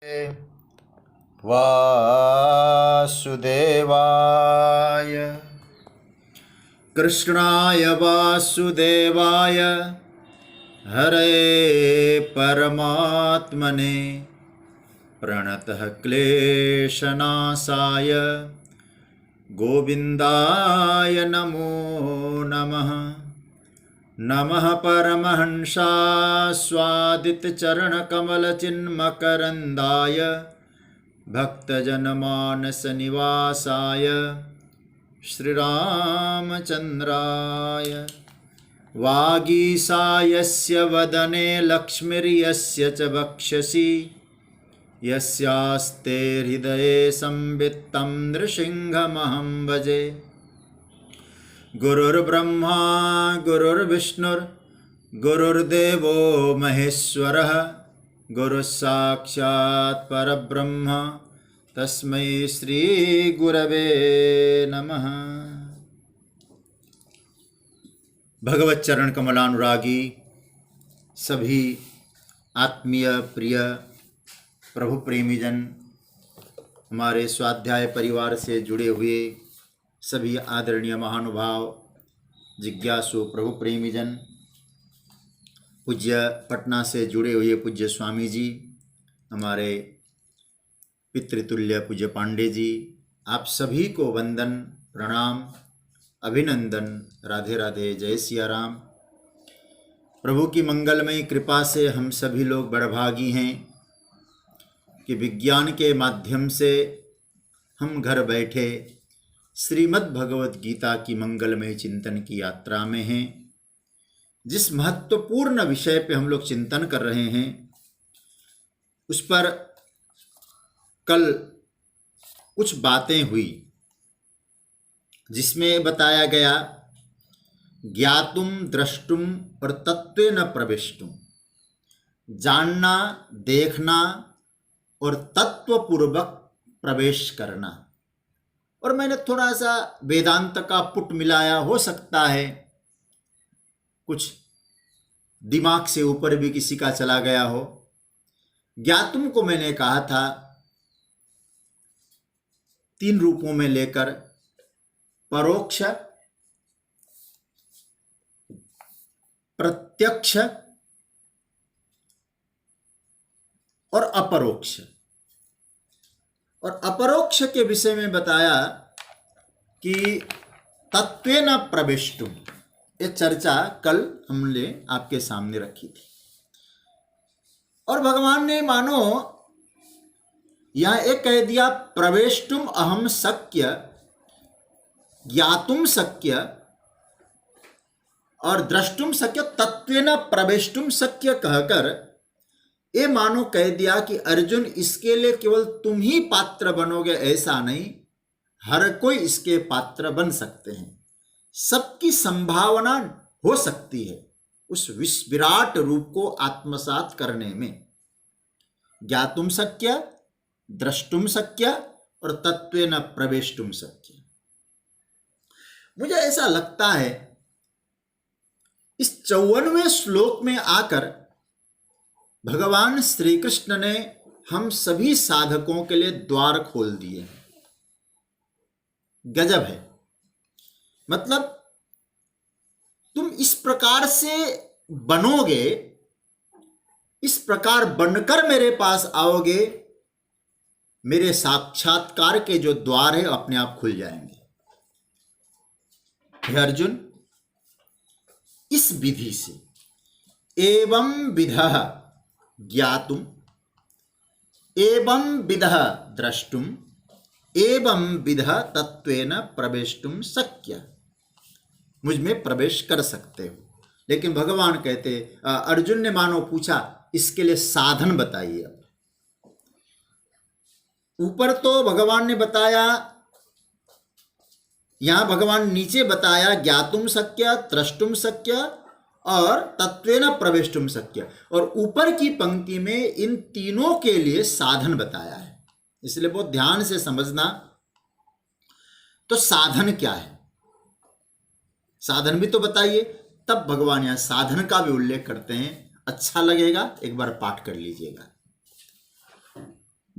वासुदेवाय कृष्णाय वासुदेवाय हरे परमात्मने प्रणतः क्लेशनाशाय गोविन्दाय नमो नमः। नमः परमहंसास्वादितचरणकमलचिन्मकरन्दाय भक्तजनमानसनिवासाय श्रीरामचन्द्राय वागीशायस्य वदने लक्ष्मीर्यस्य च वक्षसि यस्यास्ते हृदये संवित्तं नृसिंहमहं भजे। गुरुर्ब्रह्मा गुरुर्विष्णुर्गुरुर्देवो महेश्वरः गुरुस्साक्षात् परब्रह्म तस्मै श्री गुरवे नमः। भगवत चरण कमलानुरागी सभी आत्मीय प्रिय प्रभु प्रेमीजन, हमारे स्वाध्याय परिवार से जुड़े हुए सभी आदरणीय महानुभाव, जिज्ञासु प्रभु प्रेमीजन, पूज्य पटना से जुड़े हुए पूज्य स्वामी जी, हमारे पितृतुल्य पूज्य पांडे जी, आप सभी को वंदन प्रणाम अभिनंदन। राधे राधे, जय सिया राम। प्रभु की मंगलमयी कृपा से हम सभी लोग बड़भागी हैं कि विज्ञान के माध्यम से हम घर बैठे श्रीमद् भगवत गीता की मंगलमय चिंतन की यात्रा में हैं। जिस महत्वपूर्ण विषय पे हम लोग चिंतन कर रहे हैं उस पर कल कुछ बातें हुई, जिसमें बताया गया ज्ञातुम द्रष्टुम और तत्वेन प्रविष्टुम, जानना, देखना और तत्वपूर्वक प्रवेश करना। और मैंने थोड़ा सा वेदांत का पुट मिलाया, हो सकता है कुछ दिमाग से ऊपर भी किसी का चला गया हो। ज्ञातुम को मैंने कहा था 3 रूपों में लेकर, परोक्ष, प्रत्यक्ष और अपरोक्ष। और अपरोक्ष के विषय में बताया कि तत्वेन प्रविष्टुम। ये चर्चा कल हमने आपके सामने रखी थी। और भगवान ने मानो यहां एक कह दिया, प्रवेष्टुम अहम शक्य, ज्ञातुम शक्य और द्रष्टुम शक्य, तत्वेन प्रवेष्टुम शक्य कहकर ये मानो कह दिया कि अर्जुन, इसके लिए केवल तुम ही पात्र बनोगे ऐसा नहीं, हर कोई इसके पात्र बन सकते हैं। सबकी संभावना हो सकती है उस विराट रूप को आत्मसात करने में। ज्ञातुम शक्य, द्रष्टुम शक्य और तत्वेन प्रवेष्टुम शक्य। मुझे ऐसा लगता है इस 54वें श्लोक में आकर भगवान श्री कृष्ण ने हम सभी साधकों के लिए द्वार खोल दिए। गजब है। मतलब तुम इस प्रकार से बनोगे, इस प्रकार बनकर मेरे पास आओगे, मेरे साक्षात्कार के जो द्वार है अपने आप खुल जाएंगे। हे अर्जुन, इस विधि से एवं विधः ज्ञातुम एवं विधः द्रष्टुम एवं विधः तत्वेन प्रवेष्टुम शक्य, मुझ में प्रवेश कर सकते हो। लेकिन भगवान कहते, अर्जुन ने मानो पूछा, इसके लिए साधन बताइए। ऊपर तो भगवान ने बताया, यहां भगवान नीचे बताया ज्ञातुम शक्य, द्रष्टुम शक्य और तत्वेन प्रवेष्टुम शक्य। और ऊपर की पंक्ति में इन तीनों के लिए साधन बताया है, इसलिए बहुत ध्यान से समझना। तो साधन क्या है, साधन भी तो बताइए। तब भगवान यहां साधन का भी उल्लेख करते हैं, अच्छा लगेगा, एक बार पाठ कर लीजिएगा।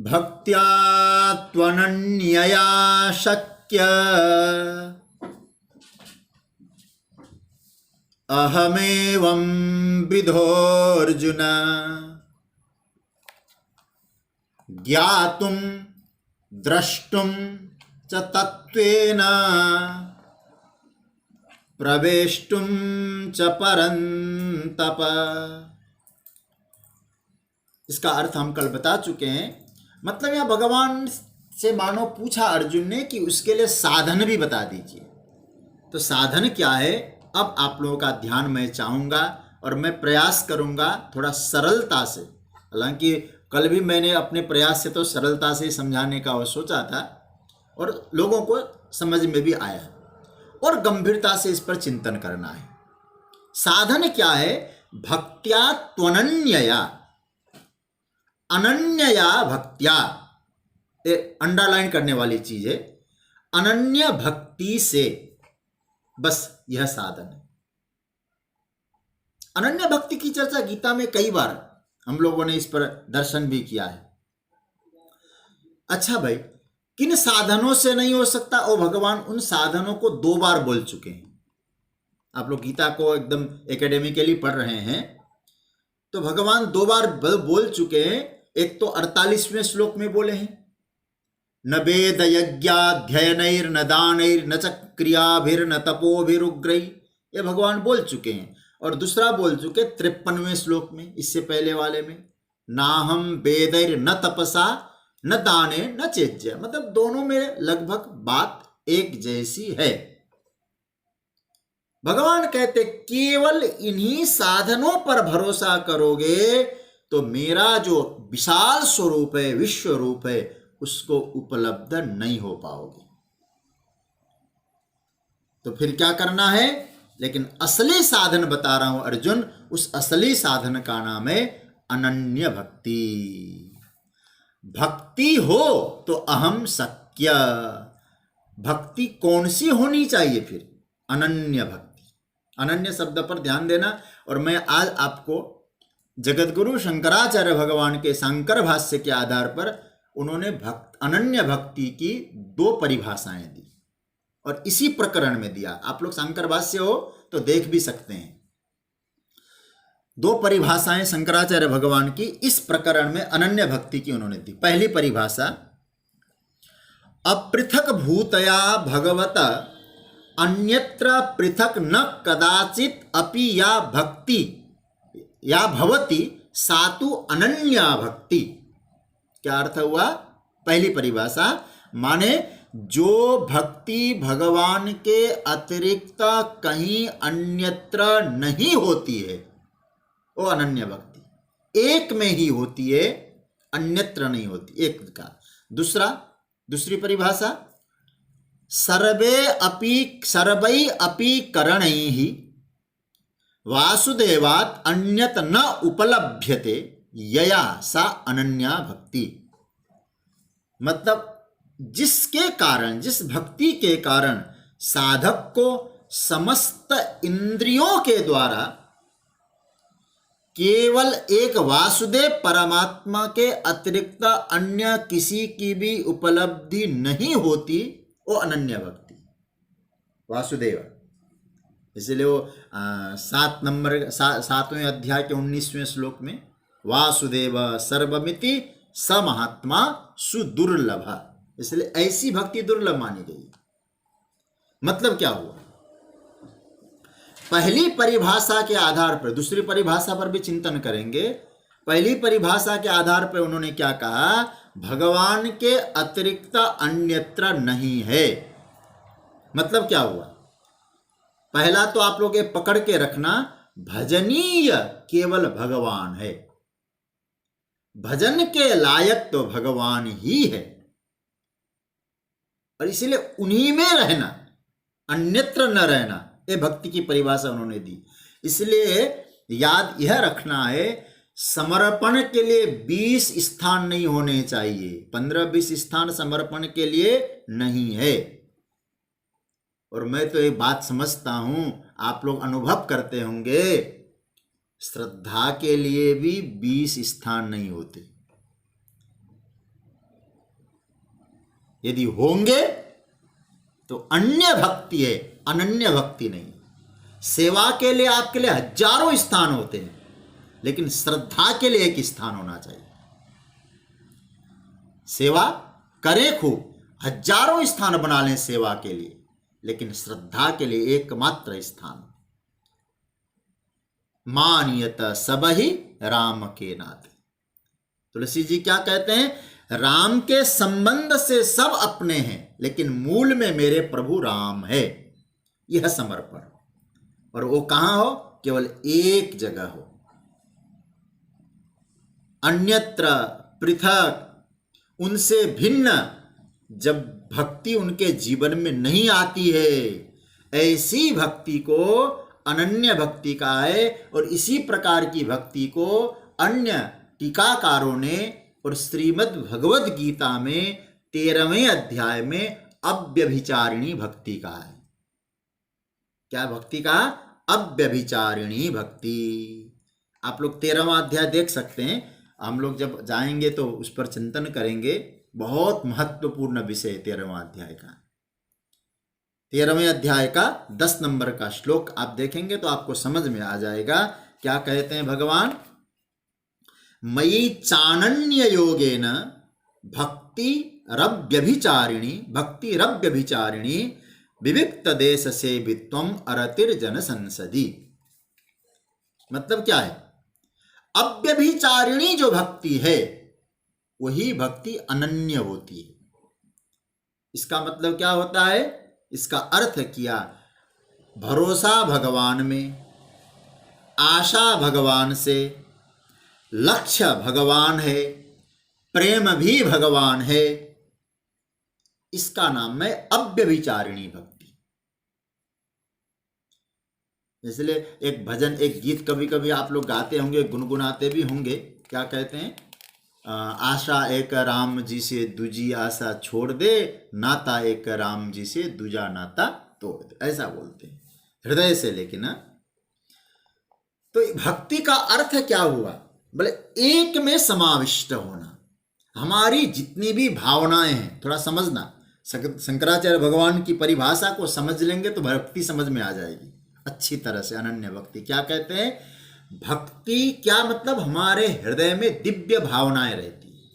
भक्त्या त्वनन्यया शक्य अहमेवं विधोऽर्जुन ज्ञातुं द्रष्टुं च तत्त्वेन प्रवेष्टुं च परन्तप। इसका अर्थ हम कल बता चुके हैं। मतलब यहाँ भगवान से मानो पूछा अर्जुन ने कि उसके लिए साधन भी बता दीजिए। तो साधन क्या है, अब आप लोगों का ध्यान मैं चाहूँगा और मैं प्रयास करूँगा थोड़ा सरलता से। हालांकि कल भी मैंने अपने प्रयास से तो सरलता से समझाने का वो सोचा था और लोगों को समझ में भी आया, और गंभीरता से इस पर चिंतन करना है। साधन क्या है? भक्त्या त्वनन्यया, अनन्यया भक्त्या, अंडरलाइन करने वाली चीज है, अनन्य भक्ति से, बस यह साधन है। अनन्य भक्ति की चर्चा गीता में कई बार हम लोगों ने इस पर दर्शन भी किया है। अच्छा भाई, किन साधनों से नहीं हो सकता? और भगवान उन साधनों को 2 बार बोल चुके हैं। आप लोग गीता को एकदम एकेडमिकली पढ़ रहे हैं तो भगवान 2 बार बोल चुके हैं। एक तो 48वें श्लोक में बोले हैं, न वेद यज्ञाध्ययनैर्न दानैर्न च क्रियाभिर्न तपोभिरुग्रै, ये भगवान बोल चुके हैं। और दूसरा बोल चुके 53वें श्लोक में, इससे पहले वाले में, नाहम वेदैर न तपसा न दाने न चेज्य। मतलब दोनों में लगभग बात एक जैसी है। भगवान कहते केवल इन्हीं साधनों पर भरोसा करोगे तो मेरा जो विशाल स्वरूप है, विश्व रूप है, उसको उपलब्ध नहीं हो पाओगे। तो फिर क्या करना है? लेकिन असली साधन बता रहा हूं अर्जुन, उस असली साधन का नाम है अनन्य भक्ति। भक्ति हो तो अहम शक्य। भक्ति कौन सी होनी चाहिए फिर? अनन्य भक्ति। अनन्य शब्द पर ध्यान देना। और मैं आज आपको जगतगुरु शंकराचार्य भगवान के शंकर भाष्य के आधार पर उन्होंने अनन्य भक्ति की 2 परिभाषाएं दी और इसी प्रकरण में दिया। आप लोग शंकर भाष्य हो तो देख भी सकते हैं। 2 परिभाषाएं शंकराचार्य भगवान की इस प्रकरण में अनन्य भक्ति की उन्होंने दी। पहली परिभाषा, अपृथक भूतया भगवत अन्यत्र पृथक न कदाचित अपि या भक्ति या भवति सातु अनन्या भक्ति। क्या अर्थ हुआ? पहली परिभाषा माने जो भक्ति भगवान के अतिरिक्त कहीं अन्यत्र नहीं होती है वो अनन्य भक्ति, एक में ही होती है, अन्यत्र नहीं होती, एक का। दूसरी परिभाषा, सर्वै अपि करणैहि वासुदेवात् अन्यत न उपलभ्यते यया सा अनन्या भक्ति। मतलब जिसके कारण, जिस भक्ति के कारण साधक को समस्त इंद्रियों के द्वारा केवल एक वासुदेव परमात्मा के अतिरिक्त अन्य किसी की भी उपलब्धि नहीं होती, वो अनन्य भक्ति, वासुदेव। इसलिए वो 7वें अध्याय के 19वें श्लोक में वासुदेव सर्वमिति स महात्मा सुदुर्लभ, इसलिए ऐसी भक्ति दुर्लभ मानी गई। मतलब क्या हुआ? पहली परिभाषा के आधार पर, दूसरी परिभाषा पर भी चिंतन करेंगे। पहली परिभाषा के आधार पर उन्होंने क्या कहा? भगवान के अतिरिक्त अन्यत्र नहीं है। मतलब क्या हुआ? पहला तो आप लोग ये पकड़ के रखना, भजनीय केवल भगवान है, भजन के लायक तो भगवान ही है, और इसलिए उन्हीं में रहना, अन्यत्र न रहना, ये भक्ति की परिभाषा उन्होंने दी। इसलिए याद यह रखना है, समर्पण के लिए 20 स्थान नहीं होने चाहिए, 15-20 स्थान समर्पण के लिए नहीं है। और मैं तो एक बात समझता हूं, आप लोग अनुभव करते होंगे, श्रद्धा के लिए भी 20 स्थान नहीं होते। यदि होंगे तो अन्य भक्ति है, अनन्य भक्ति नहीं। सेवा के लिए आपके लिए हजारों स्थान होते हैं, लेकिन श्रद्धा के लिए एक स्थान होना चाहिए। सेवा करें खूब, हजारों स्थान बना लें सेवा के लिए, लेकिन श्रद्धा के लिए एकमात्र स्थान। मानियत सबहि राम के नाते। तुलसी जी क्या कहते हैं? राम के संबंध से सब अपने हैं, लेकिन मूल में मेरे प्रभु राम है। यह समर्पण, और वो कहां हो? केवल एक जगह हो, अन्यत्र पृथक, उनसे भिन्न जब भक्ति उनके जीवन में नहीं आती है, ऐसी भक्ति को अनन्य भक्ति कहा है। और इसी प्रकार की भक्ति को अन्य टीकाकारों ने और श्रीमद् भगवद गीता में 13वें अध्याय में अव्यभिचारिणी भक्ति कहा है। क्या भक्ति कहा? अव्यभिचारिणी भक्ति। आप लोग 13वां अध्याय देख सकते हैं, हम लोग जब जाएंगे तो उस पर चिंतन करेंगे। बहुत महत्वपूर्ण विषय 13वां अध्याय का। 13वें अध्याय का 10 नंबर का श्लोक आप देखेंगे तो आपको समझ में आ जाएगा। क्या कहते हैं भगवान? मयि चानन्य योगेन भक्ति रव्यभिचारिणी विविक्त देश से वित्वम अरतिर जन संसदी। मतलब क्या है? अव्यभिचारिणी जो भक्ति है वही भक्ति अनन्य होती है। इसका मतलब क्या होता है? इसका अर्थ किया, भरोसा भगवान में, आशा भगवान से, लक्ष्य भगवान है, प्रेम भी भगवान है। इसका नाम है अव्यभिचारिणी भक्ति। इसलिए एक भजन, एक गीत कभी कभी आप लोग गाते होंगे, गुनगुनाते भी होंगे। क्या कहते हैं? आशा एक राम जी से दूजी आशा छोड़ दे, नाता एक राम जी से दूजा नाता तोड़ दे, ऐसा बोलते हैं हृदय से। लेकिन तो भक्ति का अर्थ क्या हुआ? बोले एक में समाविष्ट होना। हमारी जितनी भी भावनाएं हैं, थोड़ा समझना, शंकराचार्य भगवान की परिभाषा को समझ लेंगे तो भक्ति समझ में आ जाएगी अच्छी तरह से। अनन्य भक्ति क्या कहते हैं? भक्ति क्या मतलब? हमारे हृदय में दिव्य भावनाएं रहती हैं,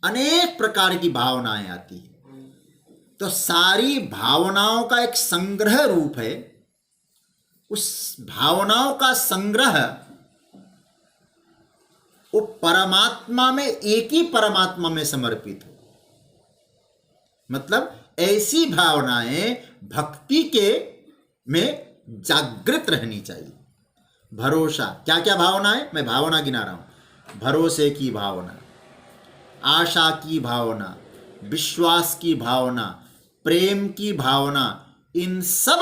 अनेक प्रकार की भावनाएं आती हैं। तो सारी भावनाओं का एक संग्रह रूप है। उस भावनाओं का संग्रह वो परमात्मा में, एक ही परमात्मा में समर्पित हो। मतलब ऐसी भावनाएं भक्ति के में जागृत रहनी चाहिए। भरोसा, क्या क्या भावना है? मैं भावना गिना रहा हूं। भरोसे की भावना, आशा की भावना, विश्वास की भावना, प्रेम की भावना, इन सब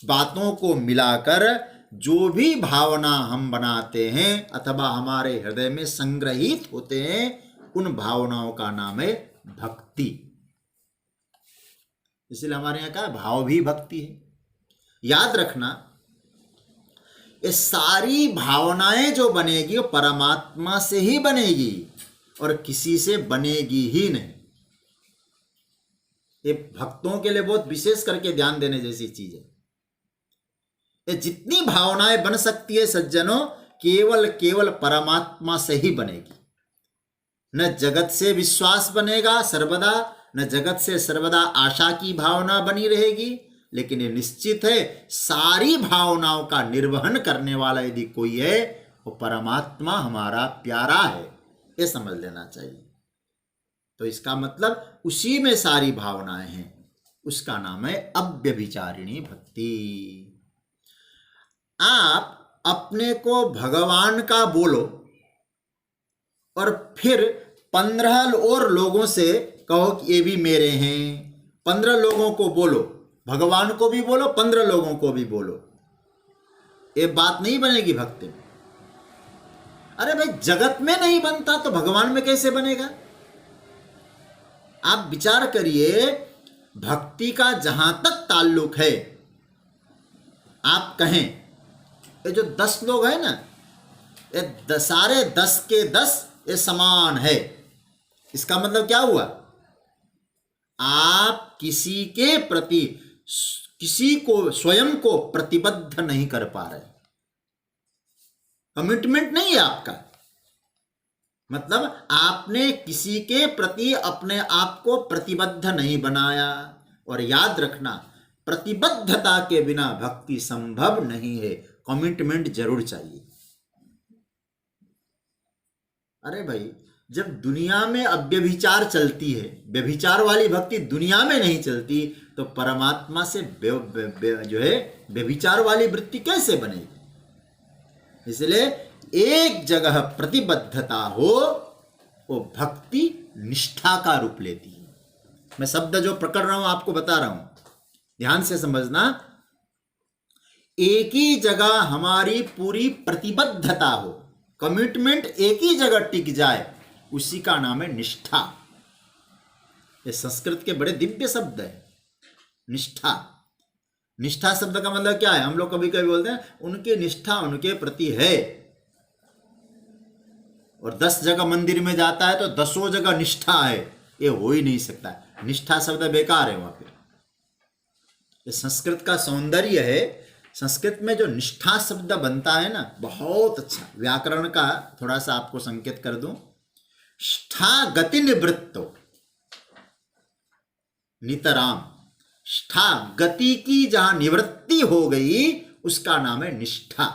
बातों को मिलाकर जो भी भावना हम बनाते हैं अथवा हमारे हृदय में संग्रहित होते हैं, उन भावनाओं का नाम है भक्ति। इसलिए हमारे यहाँ का भाव भी भक्ति है। याद रखना, ये सारी भावनाएं जो बनेगी वो परमात्मा से ही बनेगी और किसी से बनेगी ही नहीं। ये भक्तों के लिए बहुत विशेष करके ध्यान देने जैसी चीज है। ये जितनी भावनाएं बन सकती है सज्जनों, केवल परमात्मा से ही बनेगी। न जगत से विश्वास बनेगा सर्वदा, न जगत से सर्वदा आशा की भावना बनी रहेगी। लेकिन ये निश्चित है, सारी भावनाओं का निर्वहन करने वाला यदि कोई है, वो परमात्मा हमारा प्यारा है, ये समझ लेना चाहिए। तो इसका मतलब उसी में सारी भावनाएं हैं, उसका नाम है अव्यभिचारिणी भक्ति। आप अपने को भगवान का बोलो और फिर 15 और लोगों से कहो कि ये भी मेरे हैं। 15 लोगों को बोलो, भगवान को भी बोलो, 15 लोगों को भी बोलो। ये बात नहीं बनेगी भक्ति में। अरे भाई, जगत में नहीं बनता तो भगवान में कैसे बनेगा? आप विचार करिए, भक्ति का जहां तक ताल्लुक है, आप कहें ये जो 10 लोग हैं ना, ये सारे 10 के 10 ये समान है। इसका मतलब क्या हुआ? आप किसी के प्रति, किसी को, स्वयं को प्रतिबद्ध नहीं कर पा रहे, कमिटमेंट नहीं है आपका। मतलब आपने किसी के प्रति अपने आप को प्रतिबद्ध नहीं बनाया। और याद रखना, प्रतिबद्धता के बिना भक्ति संभव नहीं है, कमिटमेंट जरूर चाहिए। अरे भाई, जब दुनिया में अव्यभिचार चलती है, व्यभिचार वाली भक्ति दुनिया में नहीं चलती, तो परमात्मा से जो है व्यभिचार वाली वृत्ति कैसे बनेगी। इसलिए एक जगह प्रतिबद्धता हो, वो भक्ति निष्ठा का रूप लेती है। मैं शब्द जो पकड़ रहा हूं आपको बता रहा हूं, ध्यान से समझना। एक ही जगह हमारी पूरी प्रतिबद्धता हो, कमिटमेंट एक ही जगह टिक जाए, उसी का नाम है निष्ठा। ये संस्कृत के बड़े दिव्य शब्द है, निष्ठा। निष्ठा शब्द का मतलब क्या है? हम लोग कभी कभी बोलते हैं उनकी निष्ठा उनके प्रति है, और 10 जगह मंदिर में जाता है तो 10 जगह निष्ठा है। ये हो ही नहीं सकता, निष्ठा शब्द बेकार है वहां पे। ये संस्कृत का सौंदर्य है। संस्कृत में जो निष्ठा शब्द बनता है ना, बहुत अच्छा। व्याकरण का थोड़ा सा आपको संकेत कर दूं।ष्ठा गति निवृत्तो, नितराम।ष्ठा गति की जहां निवृत्ति हो गई, उसका नाम है निष्ठा।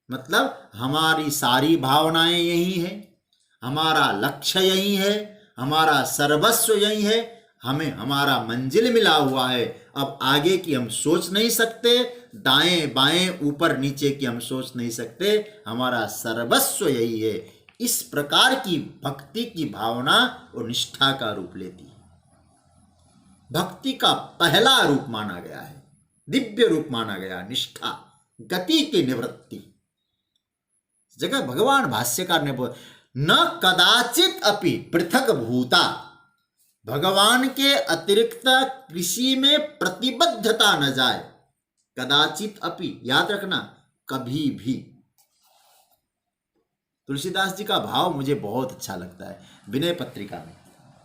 मतलब हमारी सारी भावनाएं यही है, हमारा लक्ष्य यही है, हमारा सर्वस्व यही है, हमें हमारा मंजिल मिला हुआ है। अब आगे की हम सोच नहीं सकते, दाएं बाएं ऊपर नीचे की हम सोच नहीं सकते, हमारा सर्वस्व यही है। इस प्रकार की भक्ति की भावना और निष्ठा का रूप लेती है। भक्ति का पहला रूप माना गया है, दिव्य रूप माना गया निष्ठा, गति की निवृत्ति। इस जगह भगवान भाष्यकार ने बोला, न कदाचित अपि पृथक भूता, भगवान के अतिरिक्त किसी में प्रतिबद्धता न जाए। कदाचित अपि, याद रखना, कभी भी। तुलसीदास जी का भाव मुझे बहुत अच्छा लगता है। विनय पत्रिका में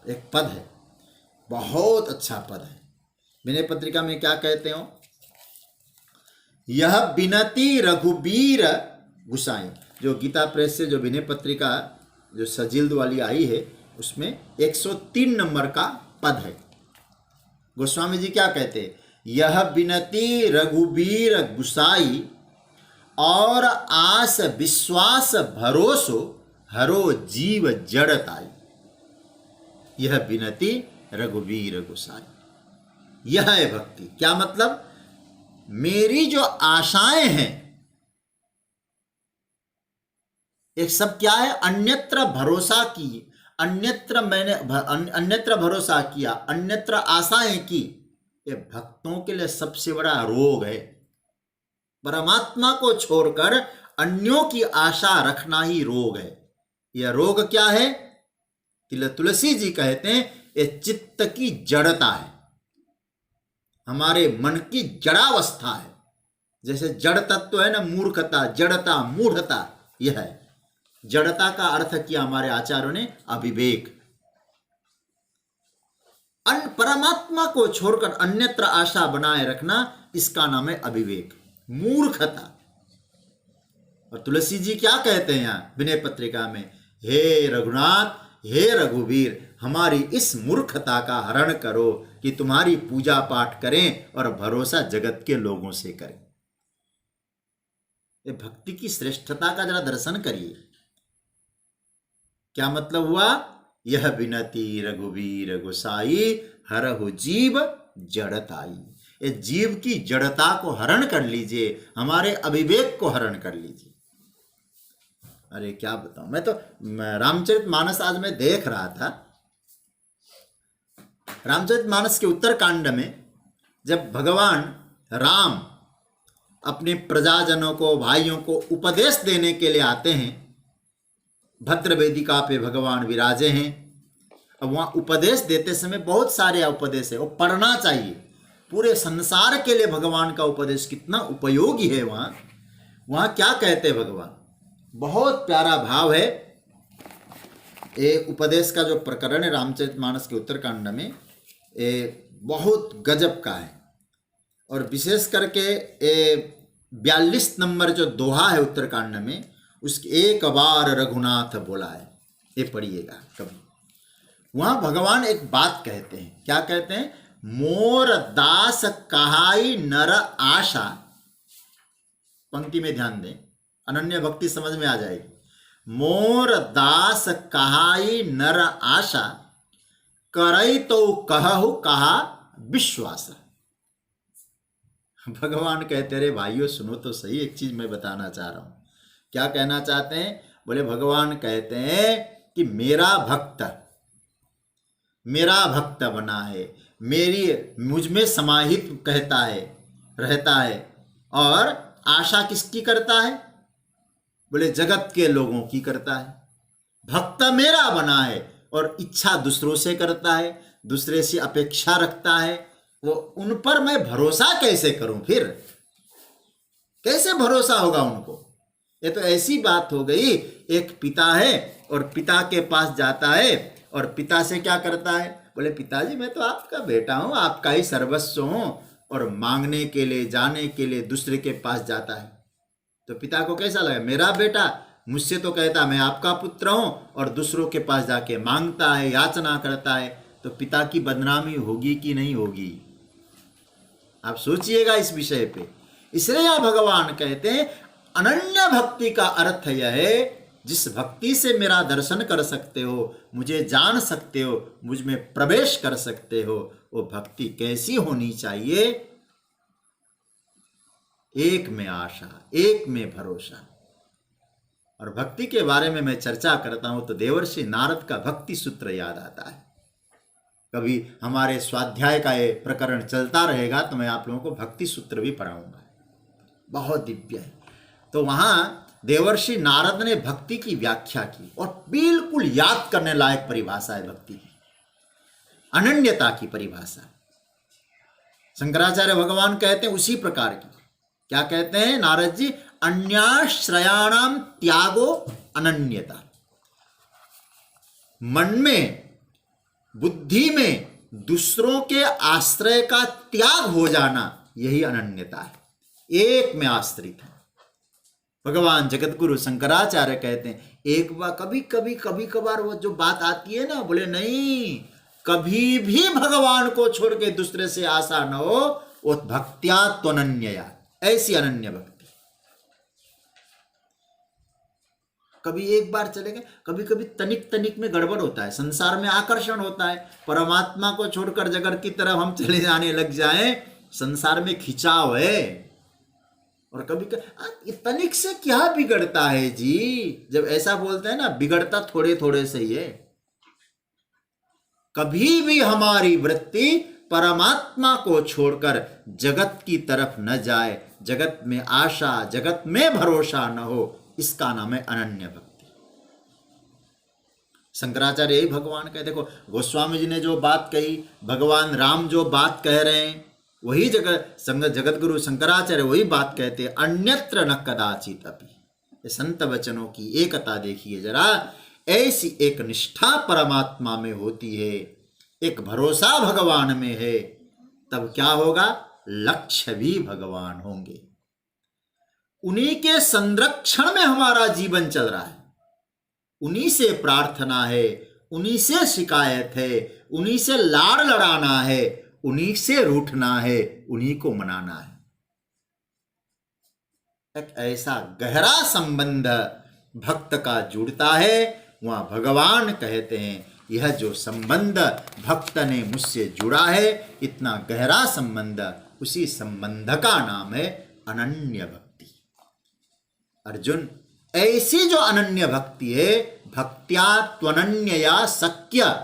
एक पद है, बहुत अच्छा पद है। विनय पत्रिका में क्या कहते हो? यह बिनती रघुबीर गुसाई। जो गीता प्रेस से जो विनय पत्रिका जो सजिल्द वाली आई है, उसमें 103 नंबर का पद है। गोस्वामी जी क्या कहते हैं? यह बिनती रघुबीर गुसाई, और आस विश्वास भरोसो हरो जीव जड़ताई। यह बिनती रघुबीर गुसाई, यह है भक्ति। क्या मतलब? मेरी जो आशाएं हैं, एक सब क्या है? अन्यत्र भरोसा की, अन्यत्र मैंने अन्यत्र भरोसा किया, अन्यत्र आशाएं की। ये भक्तों के लिए सबसे बड़ा रोग है। परमात्मा को छोड़कर अन्यों की आशा रखना ही रोग है। यह रोग क्या है? तुलसी जी कहते हैं, ये चित्त की जड़ता है, हमारे मन की जड़ावस्था है। जैसे जड़ तत्व है ना, मूर्खता, जड़ता, मूढ़ता, यह है। जड़ता का अर्थ किया हमारे आचार्यों ने अविवेक। परमात्मा को छोड़कर अन्यत्र आशा बनाए रखना, इसका नाम है अविवेक, मूर्खता। और तुलसी जी क्या कहते हैं यहां विनय पत्रिका में? हे रघुनाथ, हे रघुवीर, हमारी इस मूर्खता का हरण करो कि तुम्हारी पूजा पाठ करें और भरोसा जगत के लोगों से करें। ये भक्ति की श्रेष्ठता का जरा दर्शन करिए। क्या मतलब हुआ? यह बिनती रघुवीर गोसाई, हरहु जीव जड़ताई। ये जीव की जड़ता को हरण कर लीजिए, हमारे अविवेक को हरण कर लीजिए। अरे क्या बताऊं, मैं तो रामचरितमानस आज मैं देख रहा था। रामचरितमानस के उत्तरकांड में जब भगवान राम अपने प्रजाजनों को, भाइयों को उपदेश देने के लिए आते हैं, भद्र वेदिका पे भगवान विराजे हैं। अब वहाँ उपदेश देते समय बहुत सारे उपदेश है, वो पढ़ना चाहिए। पूरे संसार के लिए भगवान का उपदेश कितना उपयोगी है। वहाँ क्या कहते हैं भगवान? बहुत प्यारा भाव है। ये उपदेश का जो प्रकरण है रामचरितमानस के उत्तरकांड में, बहुत गजब का है। और विशेष करके 42 नंबर जो दोहा है उत्तरकांड में, उसके एक बार रघुनाथ बोला है, ये पढ़िएगा कभी। वहाँ भगवान एक बात कहते हैं, क्या कहते हैं? मोर दास कहाई नर आशा। पंक्ति में ध्यान दें, अनन्य भक्ति समझ में आ जाएगी। मोर दास कहाई नर आशा, करई तो कहु कहा विश्वास। भगवान कहते रहे भाइयों सुनो तो सही, एक चीज मैं बताना चाह रहा हूं। क्या कहना चाहते हैं? बोले भगवान कहते हैं कि मेरा भक्त बना है, मुझ में समाहित कहता है, रहता है। और आशा किसकी करता है? बोले जगत के लोगों की करता है। भक्त मेरा बना है और इच्छा दूसरों से करता है, दूसरे से अपेक्षा रखता है। वो उन पर मैं भरोसा कैसे करूं? फिर कैसे भरोसा होगा उनको? ये तो ऐसी बात हो गई, एक पिता है और पिता के पास जाता है और पिता से क्या करता है? बोले पिताजी मैं तो आपका बेटा हूं, आपका ही सर्वस्व हूं। और मांगने के लिए, जाने के लिए दूसरे के पास जाता है तो पिता को कैसा लगा? मेरा बेटा मुझसे तो कहता मैं आपका पुत्र हूं और दूसरों के पास जाके मांगता है, याचना करता है, तो पिता की बदनामी होगी कि नहीं होगी? आप सोचिएगा इस विषय पे। इसलिए यहां भगवान कहते हैं अनन्य भक्ति का अर्थ यह है, जिस भक्ति से मेरा दर्शन कर सकते हो, मुझे जान सकते हो, मुझ में प्रवेश कर सकते हो, वो भक्ति कैसी होनी चाहिए? एक में आशा, एक में भरोसा। और भक्ति के बारे में मैं चर्चा करता हूं तो देवर्षि नारद का भक्ति सूत्र याद आता है। कभी हमारे स्वाध्याय का ये प्रकरण चलता रहेगा तो मैं आप लोगों को भक्ति सूत्र भी पढ़ाऊंगा, बहुत दिव्य है। तो वहां देवर्षि नारद ने भक्ति की व्याख्या की और बिल्कुल याद करने लायक परिभाषा है भक्ति की, अनन्यता की परिभाषा। शंकराचार्य भगवान कहते हैं उसी प्रकार की। क्या कहते हैं नारद जी? अन्याश्रयाणाम त्यागो अनन्यता। मन में, बुद्धि में दूसरों के आश्रय का त्याग हो जाना, यही अनन्यता है। एक में आश्रित है। भगवान जगतगुरु शंकराचार्य कहते हैं एक बार कभी कभार वो जो बात आती है ना, बोले नहीं, कभी भी भगवान को छोड़ के दूसरे से आशा न हो, वो भक्त्या त्वनन्यया, ऐसी अनन्य भक्ति। कभी एक बार चले गए, कभी कभी तनिक में गड़बड़ होता है, संसार में आकर्षण होता है, परमात्मा को छोड़कर जगत की तरफ हम चले जाने लग जाएं, संसार में खिंचाव है। और कभी तनिक से क्या बिगड़ता है जी? जब ऐसा बोलते हैं ना, बिगड़ता थोड़े थोड़े से ही है। कभी भी हमारी वृत्ति परमात्मा को छोड़कर जगत की तरफ न जाए, जगत में आशा, जगत में भरोसा न हो, इसका नाम है अनन्य भक्ति। शंकराचार्य यही भगवान कहते, देखो गोस्वामी जी ने जो बात कही, भगवान राम जो बात कह रहे हैं, वही जगत गुरु शंकराचार्य वही बात कहते हैं, अन्यत्र न कदाचित अपि। संत वचनों की एकता देखिए जरा। ऐसी एक निष्ठा परमात्मा में होती है, एक भरोसा भगवान में है, तब क्या होगा? लक्ष्य भी भगवान होंगे। उन्हीं के संरक्षण में हमारा जीवन चल रहा है, उन्हीं से प्रार्थना है, उन्हीं से शिकायत है, उन्हीं से लाड़ लड़ाना है, उन्हीं से रूठना है, उन्हीं को मनाना है। एक ऐसा गहरा संबंध भक्त का जुड़ता है। वहां भगवान कहते हैं यह जो संबंध भक्त ने मुझसे जुड़ा है, इतना गहरा संबंध, उसी संबंध का नाम है अनन्य भक्ति। अर्जुन, ऐसी जो अनन्य भक्ति है, भक्त्या त्वनन्यया शक्य,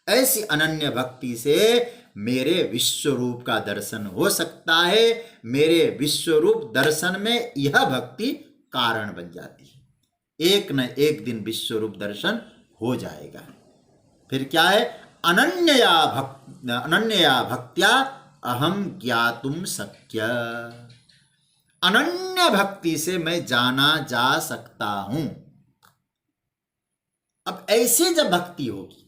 ऐसी अनन्य भक्ति से मेरे विश्व रूप का दर्शन हो सकता है। मेरे विश्व रूप दर्शन में यह भक्ति कारण बन जाती है। एक न एक दिन विश्व रूप दर्शन हो जाएगा। फिर क्या है? अनन्यया भक्त्या अहम ज्ञातुम शक्य। अनन्य भक्ति से मैं जाना जा सकता हूं। अब ऐसी जब भक्ति होगी,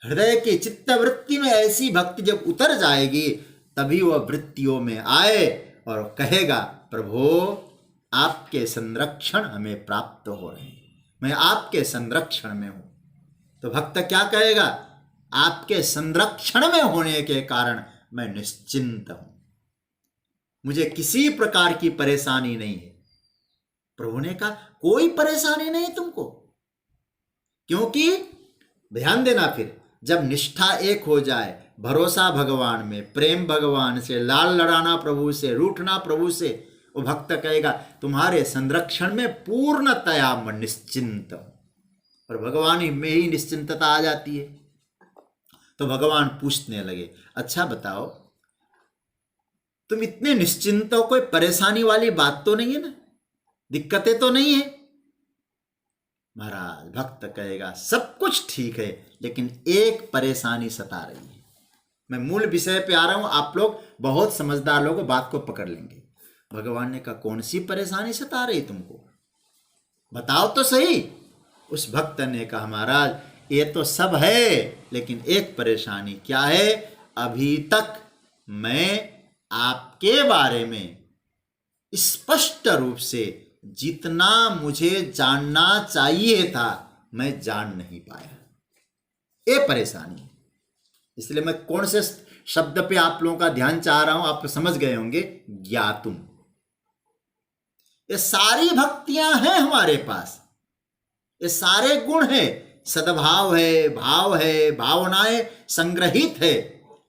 हृदय की चित्त वृत्ति में ऐसी भक्ति जब उतर जाएगी, तभी वह वृत्तियों में आए और कहेगा, प्रभु आपके संरक्षण हमें प्राप्त हो रहे हैं, मैं आपके संरक्षण में हूं। तो भक्त क्या कहेगा, आपके संरक्षण में होने के कारण मैं निश्चिंत हूं, मुझे किसी प्रकार की परेशानी नहीं है। प्रभु ने कहा, कोई परेशानी नहीं तुमको, क्योंकि ध्यान देना, फिर जब निष्ठा एक हो जाए, भरोसा भगवान में, प्रेम भगवान से, लाल लड़ाना प्रभु से, रूठना प्रभु से, वो भक्त कहेगा तुम्हारे संरक्षण में पूर्णतया मैं निश्चिंत हूं। और भगवान में ही निश्चिंतता आ जाती है। तो भगवान पूछने लगे, अच्छा बताओ, तुम इतने निश्चिंत हो, कोई परेशानी वाली बात तो नहीं है ना, दिक्कतें तो नहीं है? महाराज भक्त कहेगा, सब कुछ ठीक है, लेकिन एक परेशानी सता रही है। मैं मूल विषय पे आ रहा हूं, आप लोग बहुत समझदार लोग बात को पकड़ लेंगे। भगवान ने कहा, कौन सी परेशानी सता रही तुमको, बताओ तो सही। उस भक्त ने कहा, महाराज ये तो सब है, लेकिन एक परेशानी क्या है, अभी तक मैं आपके बारे में स्पष्ट रूप से जितना मुझे जानना चाहिए था मैं जान नहीं पाया, ये परेशानी है। इसलिए मैं कौन से शब्द पे आप लोगों का ध्यान चाह रहा हूं, आप समझ गए होंगे, ज्ञातुम। ये सारी भक्तियां हैं हमारे पास, ये सारे गुण हैं, सद्भाव है, भाव है, भावनाएं संग्रहित है,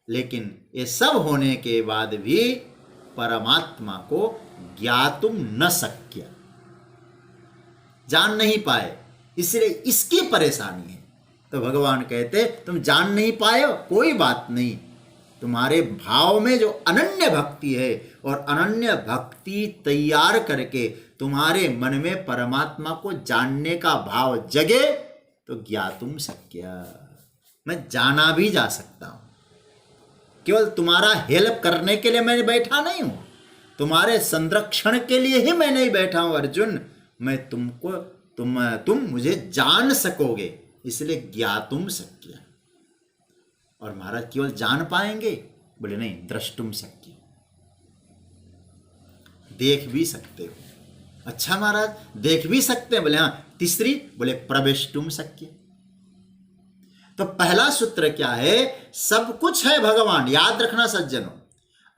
लेकिन ये सब होने के बाद भी परमात्मा को ज्ञातुम न शक्य, जान नहीं पाए, इसलिए इसकी परेशानी है। तो भगवान कहते, तुम जान नहीं पाए हो, कोई बात नहीं, तुम्हारे भाव में जो अनन्य भक्ति है और अनन्य भक्ति तैयार करके तुम्हारे मन में परमात्मा को जानने का भाव जगे तो ज्ञातुम शक्य, मैं जाना भी जा सकता हूं। केवल तुम्हारा हेल्प करने के लिए मैं बैठा नहीं हूं, तुम्हारे संरक्षण के लिए ही मैं नहीं बैठा हूं अर्जुन, मैं तुमको तुम मुझे जान सकोगे, इसलिए ज्ञातुम शक्य। और महाराज केवल जान पाएंगे, बोले नहीं, द्रष्टुम शक्य, देख भी सकते हो। अच्छा महाराज देख भी सकते हैं, बोले हाँ। तीसरी, बोले प्रवेष्टुम शक्य। तो पहला सूत्र क्या है, सब कुछ है भगवान, याद रखना सज्जनों।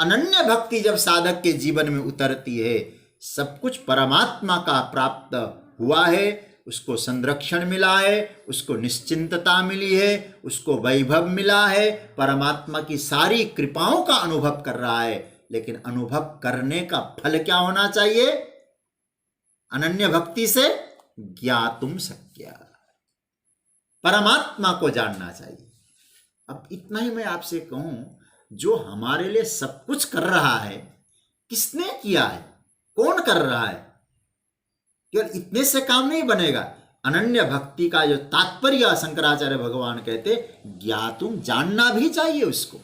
अनन्य भक्ति जब साधक के जीवन में उतरती है, सब कुछ परमात्मा का प्राप्त हुआ है, उसको संरक्षण मिला है, उसको निश्चिंतता मिली है, उसको वैभव मिला है, परमात्मा की सारी कृपाओं का अनुभव कर रहा है। लेकिन अनुभव करने का फल क्या होना चाहिए, अनन्य भक्ति से ज्ञातुम शक्य, परमात्मा को जानना चाहिए। अब इतना ही मैं आपसे कहूं, जो हमारे लिए सब कुछ कर रहा है, किसने किया है, कौन कर रहा है, केवल इतने से काम नहीं बनेगा। अनन्य भक्ति का जो तात्पर्य शंकराचार्य भगवान कहते, ज्ञातुम, जानना भी चाहिए उसको।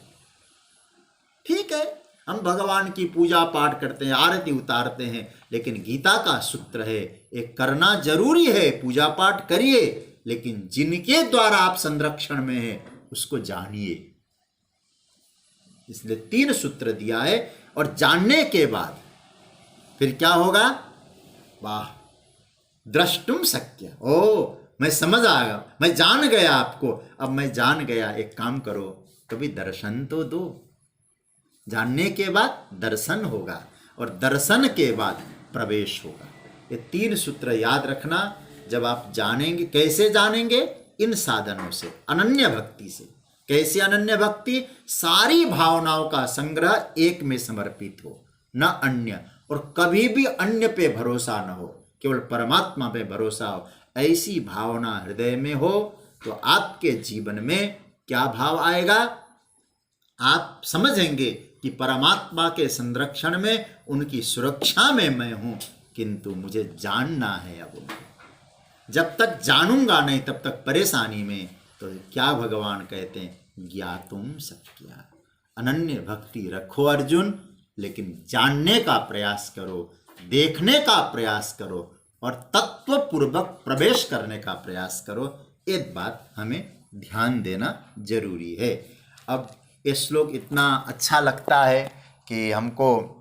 ठीक है, हम भगवान की पूजा पाठ करते हैं, आरती उतारते हैं, लेकिन गीता का सूत्र है, एक करना जरूरी है, पूजा पाठ करिए, लेकिन जिनके द्वारा आप संरक्षण में हैं उसको जानिए। इसलिए 3 सूत्र दिया है। और जानने के बाद फिर क्या होगा, वाह, द्रष्टुम शक्य, ओ मैं समझ आ गया, मैं जान गया आपको, अब मैं जान गया, एक काम करो, कभी दर्शन तो दो। जानने के बाद दर्शन होगा, और दर्शन के बाद प्रवेश होगा। ये 3 सूत्र याद रखना। जब आप जानेंगे, कैसे जानेंगे, इन साधनों से, अनन्य भक्ति से। कैसे अनन्य भक्ति, सारी भावनाओं का संग्रह एक में समर्पित हो, न अन्य, और कभी भी अन्य पे भरोसा न हो, केवल परमात्मा पे भरोसा हो। ऐसी भावना हृदय में हो तो आपके जीवन में क्या भाव आएगा, आप समझेंगे कि परमात्मा के संरक्षण में, उनकी सुरक्षा में मैं हूं, किंतु मुझे जानना है अब उनको। जब तक जानूंगा नहीं तब तक परेशानी में। तो क्या भगवान कहते हैं, ज्ञातुम शक्य, अनन्य भक्ति रखो अर्जुन, लेकिन जानने का प्रयास करो, देखने का प्रयास करो, और तत्वपूर्वक प्रवेश करने का प्रयास करो। एक बात हमें ध्यान देना जरूरी है। अब ये श्लोक इतना अच्छा लगता है कि हमको